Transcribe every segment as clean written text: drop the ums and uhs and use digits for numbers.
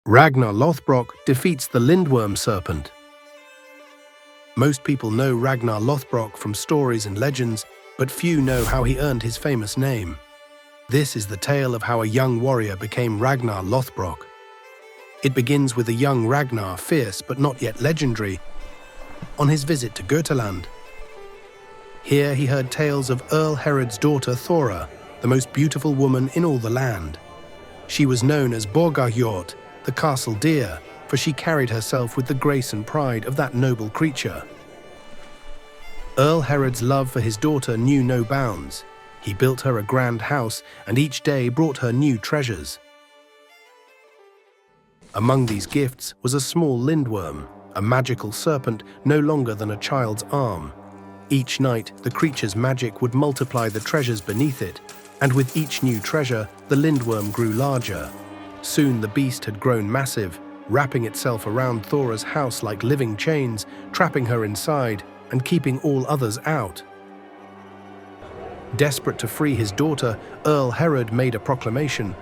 Ragnar Lothbrok defeats the Lindworm serpent. Most people know Ragnar Lothbrok from stories and legends, but few know how he earned his famous name. This is the tale of how a young warrior became Ragnar Lothbrok. It begins with a young Ragnar, fierce but not yet legendary, on his visit to Götaland. Here he heard tales of Earl Herod's daughter Thora, the most beautiful woman in all the land. She was known as Borgarhjort, the castle deer, for she carried herself with the grace and pride of that noble creature. Earl Herod's love for his daughter knew no bounds. He built her a grand house and each day brought her new treasures. Among these gifts was a small lindworm, a magical serpent no longer than a child's arm. Each night, the creature's magic would multiply the treasures beneath it, and with each new treasure, the lindworm grew larger. Soon the beast had grown massive, wrapping itself around Thora's house like living chains, trapping her inside and keeping all others out. Desperate to free his daughter, Earl Herod made a proclamation.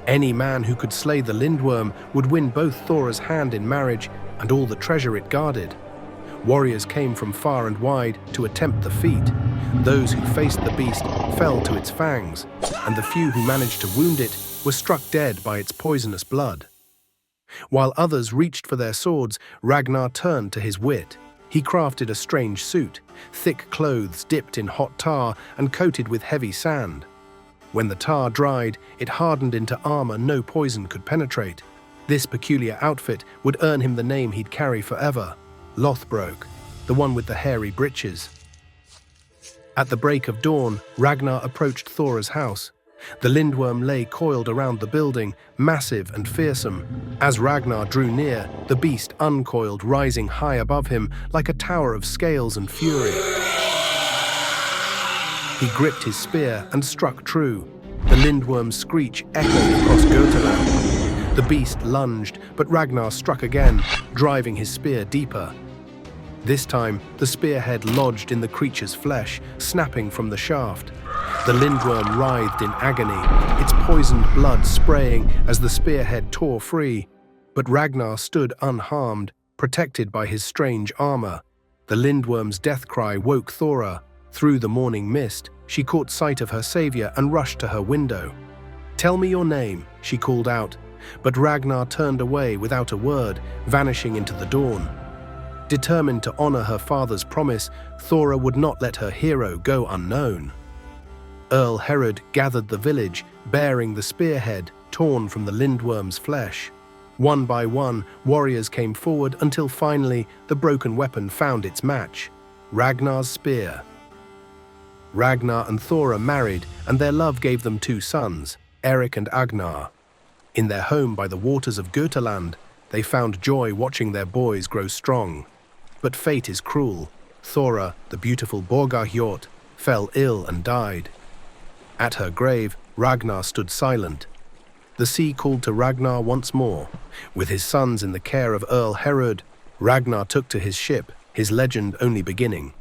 Any man who could slay the lindworm would win both Thora's hand in marriage and all the treasure it guarded. Warriors came from far and wide to attempt the feat. Those who faced the beast fell to its fangs, and the few who managed to wound it were struck dead by its poisonous blood. While others reached for their swords, Ragnar turned to his wit. He crafted a strange suit, thick clothes dipped in hot tar and coated with heavy sand. When the tar dried, it hardened into armor no poison could penetrate. This peculiar outfit would earn him the name he'd carry forever, Lothbrok, the one with the hairy breeches. At the break of dawn, Ragnar approached Thora's house. The lindworm lay coiled around the building, massive and fearsome. As Ragnar drew near, the beast uncoiled, rising high above him like a tower of scales and fury. He gripped his spear and struck true. The lindworm's screech echoed across Götaland. The beast lunged, but Ragnar struck again, driving his spear deeper. This time, the spearhead lodged in the creature's flesh, snapping from the shaft. The lindworm writhed in agony, its poisoned blood spraying as the spearhead tore free. But Ragnar stood unharmed, protected by his strange armor. The lindworm's death cry woke Thora. Through the morning mist, she caught sight of her savior and rushed to her window. "Tell me your name," she called out, but Ragnar turned away without a word, vanishing into the dawn. Determined to honor her father's promise, Thora would not let her hero go unknown. Earl Herod gathered the village, bearing the spearhead torn from the lindworm's flesh. One by one, warriors came forward until finally the broken weapon found its match, Ragnar's spear. Ragnar and Thora married, and their love gave them 2 sons, Eric and Agnar. In their home by the waters of Götaland, they found joy watching their boys grow strong. But fate is cruel. Thora, the beautiful Borgarhjort, fell ill and died. At her grave, Ragnar stood silent. The sea called to Ragnar once more. With his sons in the care of Earl Herod, Ragnar took to his ship, his legend only beginning.